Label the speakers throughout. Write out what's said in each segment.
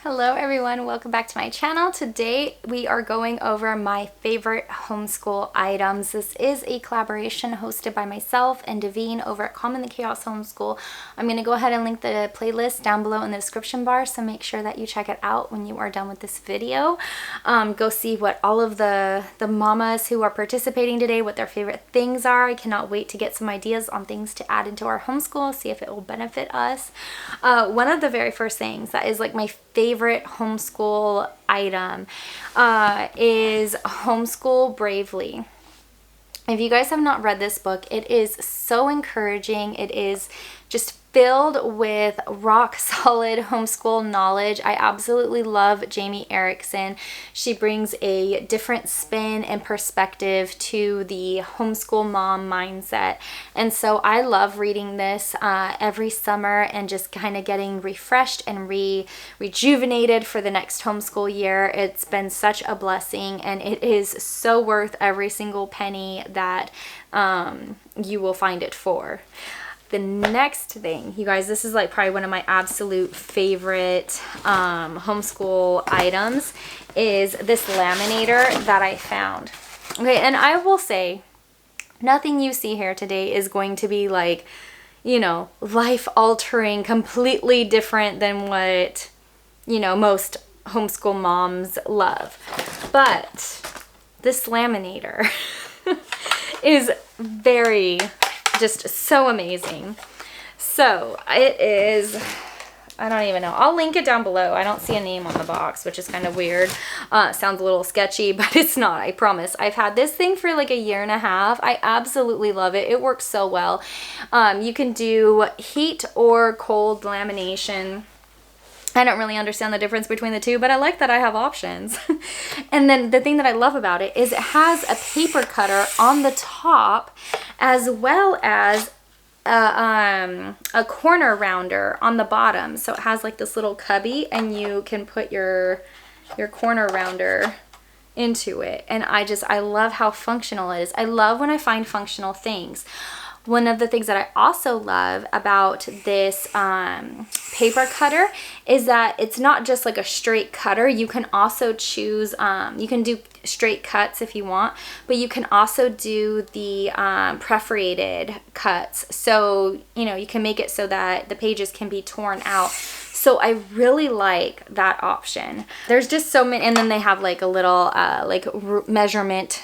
Speaker 1: Hello everyone, welcome back to my channel. Today we are going over my favorite homeschool items. This is a collaboration hosted by myself and Devine over at Calm in the Chaos Homeschool. I'm going to go ahead and link the playlist down below in the description bar, so make sure that you check it out when you are done with this video. Go see what all of the mamas who are participating today, what their favorite things are. I cannot wait to get some ideas on things to add into our homeschool, see if it will benefit us. One of the very first things that is like my favorite homeschool item is Homeschool Bravely. If you guys have not read this book, it is so encouraging. It is just filled with rock solid homeschool knowledge. I absolutely love Jamie Erickson. She brings a different spin and perspective to the homeschool mom mindset. And so I love reading this every summer and just kind of getting refreshed and rejuvenated for the next homeschool year. It's been such a blessing, and it is so worth every single penny that you will find it for. The next thing, you guys, this is like probably one of my absolute favorite homeschool items, is this laminator that I found. Okay, and I will say, nothing you see here today is going to be like, you know, life-altering, completely different than what, you know, most homeschool moms love. But this laminator is very... just so amazing. So it is, I don't even know. I'll link it down below. I don't see a name on the box, which is kind of weird. Sounds a little sketchy, but it's not, I promise. I've had this thing for like 1.5 years. I absolutely love it. It works so well. You can do heat or cold lamination. I don't really understand the difference between the two, but I like that I have options. And then the thing that I love about it is it has a paper cutter on the top, as well as a corner rounder on the bottom. So it has like this little cubby, and you can put your corner rounder into it. And I love how functional it is. I love when I find functional things. One of the things that I also love about this paper cutter is that it's not just like a straight cutter. You can also choose, you can do straight cuts if you want, but you can also do the perforated cuts. So, you know, you can make it so that the pages can be torn out. So I really like that option. There's just so many, and then they have like a little measurement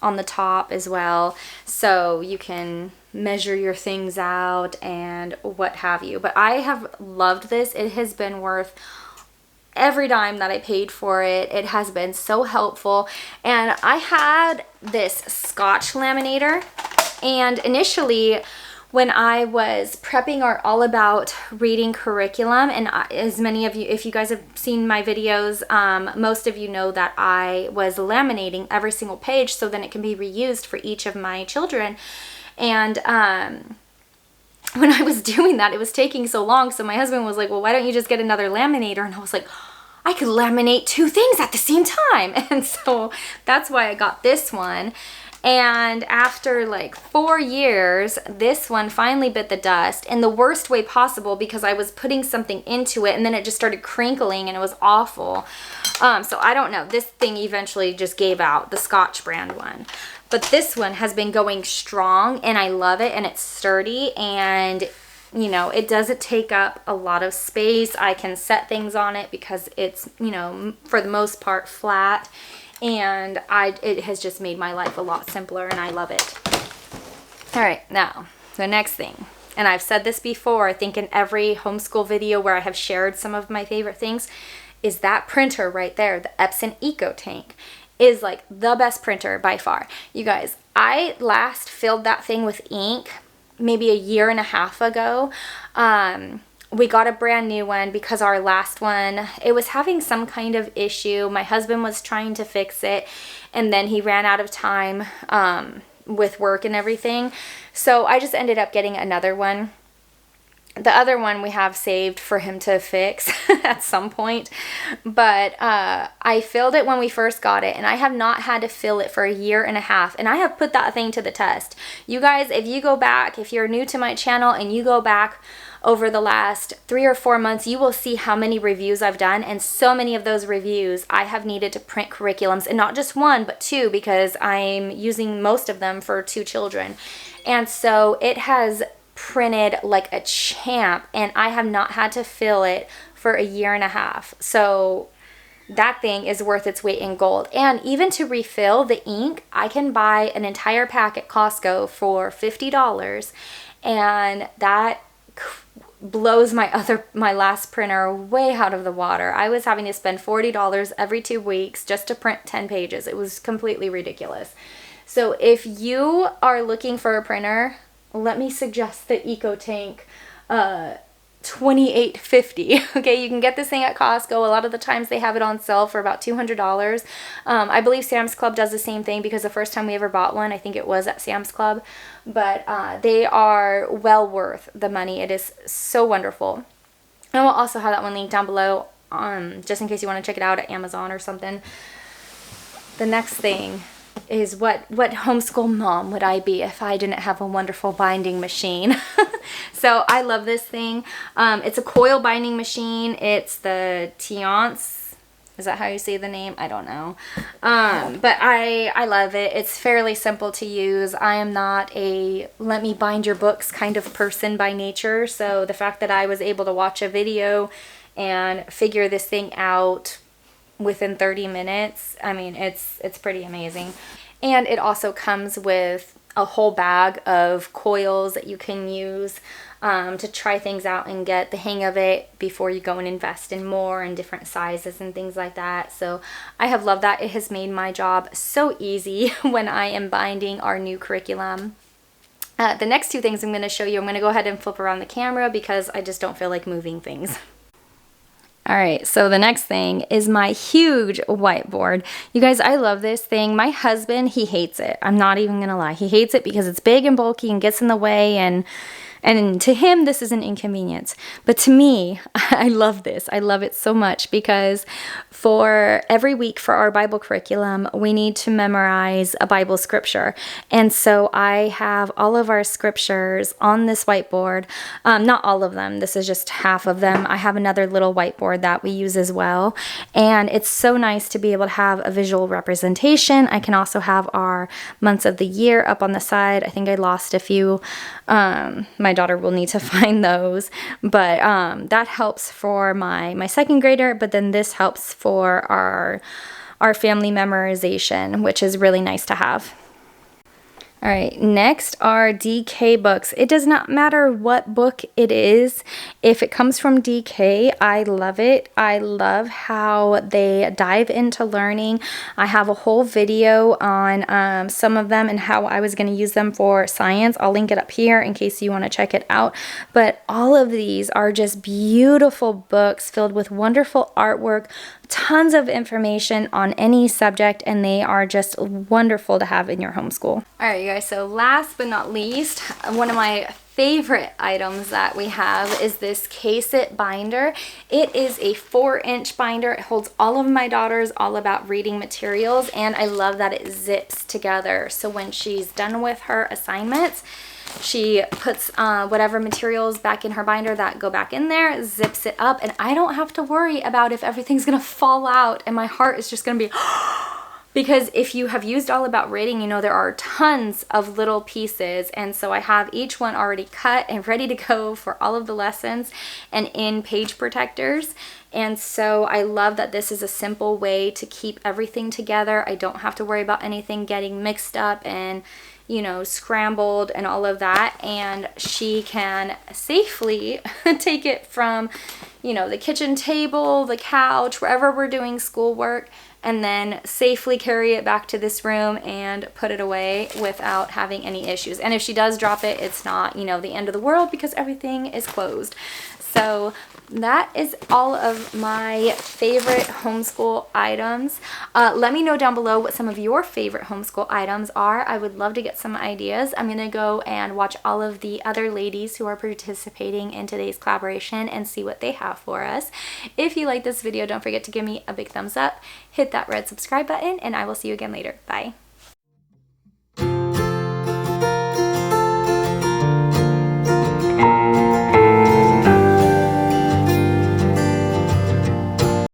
Speaker 1: on the top as well, so you can measure your things out and what have you. But I have loved this. It has been worth every dime that I paid for it. It has been so helpful. And I had this Scotch laminator, and initially when I was prepping our All About Reading curriculum, and as many of you, if you guys have seen my videos, most of you know that I was laminating every single page so then it can be reused for each of my children. And when I was doing that, it was taking so long, so my husband was like, well, why don't you just get another laminator? And I was like, I could laminate 2 things at the same time. And so that's why I got this one. And after like 4 years, this one finally bit the dust in the worst way possible, because I was putting something into it and then it just started crinkling and it was awful. So I don't know. This thing eventually just gave out, the Scotch brand one. But this one has been going strong, and I love it, and it's sturdy, and you know, it doesn't take up a lot of space. I can set things on it because it's, you know, for the most part flat. And it has just made my life a lot simpler, and I love it. All right, now the next thing, and I've said this before, I think in every homeschool video where I have shared some of my favorite things, is that printer right there, the Epson Ecotank, is like the best printer by far. You guys, I last filled that thing with ink maybe 1.5 years ago. We got a brand new one because our last one, it was having some kind of issue. My husband was trying to fix it, and then he ran out of time with work and everything. So I just ended up getting another one. The other one we have saved for him to fix at some point. But I filled it when we first got it, and I have not had to fill it for 1.5 years. And I have put that thing to the test. You guys, if you go back, if you're new to my channel and you go back over the last 3 or 4 months, you will see how many reviews I've done, and so many of those reviews I have needed to print curriculums, and not just one, but 2, because I'm using most of them for 2 children. And so it has printed like a champ, and I have not had to fill it for 1.5 years. So that thing is worth its weight in gold. And even to refill the ink, I can buy an entire pack at Costco for $50, and that blows my last printer way out of the water. I was having to spend $40 every 2 weeks just to print 10 pages. It was completely ridiculous. So if you are looking for a printer, let me suggest the Ecotank 2850. Okay, you can get this thing at Costco. A lot of the times they have it on sale for about $200. I believe Sam's Club does the same thing, because the first time we ever bought one, I think it was at Sam's Club. But they are well worth the money. It is so wonderful. And we'll also have that one linked down below, just in case you want to check it out at Amazon or something. The next thing is what homeschool mom would I be if I didn't have a wonderful binding machine? So I love this thing. It's a Coil binding machine. It's the Tiance. Is that how you say the name? I don't know. But I love it. It's fairly simple to use. I am not a let me bind your books kind of person by nature. So the fact that I was able to watch a video and figure this thing out within 30 minutes, I mean, it's pretty amazing. And it also comes with a whole bag of coils that you can use to try things out and get the hang of it before you go and invest in more and different sizes and things like that. So I have loved that. It has made my job so easy when I am binding our new curriculum. The next 2 things I'm going to show you, I'm going to go ahead and flip around the camera because I just don't feel like moving things. All right, so the next thing is my huge whiteboard. You guys, I love this thing. My husband, he hates it. I'm not even gonna lie. He hates it because it's big and bulky and gets in the way, and to him, this is an inconvenience. But to me, I love this. I love it so much because for every week for our Bible curriculum, we need to memorize a Bible scripture. And so I have all of our scriptures on this whiteboard. Not all of them. This is just half of them. I have another little whiteboard that we use as well. And it's so nice to be able to have a visual representation. I can also have our months of the year up on the side. I think I lost a few. My daughter will need to find those, but that helps for my second grader, but then this helps for our family memorization, which is really nice to have. All right, next are DK books. It does not matter what book it is. If it comes from DK, I love it. I love how they dive into learning. I have a whole video on some of them and how I was going to use them for science. I'll link it up here in case you want to check it out. But all of these are just beautiful books filled with wonderful artwork, tons of information on any subject, and they are just wonderful to have in your homeschool. All right, you guys, so last but not least, one of my favorite items that we have is this K-Sit binder. It is a 4-inch binder. It holds all of my daughter's All About Reading materials, and I love that it zips together. So when she's done with her assignments, she puts whatever materials back in her binder that go back in there, zips it up, and I don't have to worry about if everything's gonna fall out, and my heart is just gonna be because if you have used All About Reading, you know there are tons of little pieces, and so I have each one already cut and ready to go for all of the lessons and in page protectors. And so I love that this is a simple way to keep everything together. I don't have to worry about anything getting mixed up and, you know, scrambled and all of that, and she can safely take it from, you know, the kitchen table, the couch, wherever we're doing schoolwork, and then safely carry it back to this room and put it away without having any issues. And if she does drop it, it's not, you know, the end of the world because everything is closed. So that is all of my favorite homeschool items. Let me know down below what some of your favorite homeschool items are. I would love to get some ideas. I'm going to go and watch all of the other ladies who are participating in today's collaboration and see what they have for us. If you like this video, don't forget to give me a big thumbs up, hit that red subscribe button, and I will see you again later. Bye.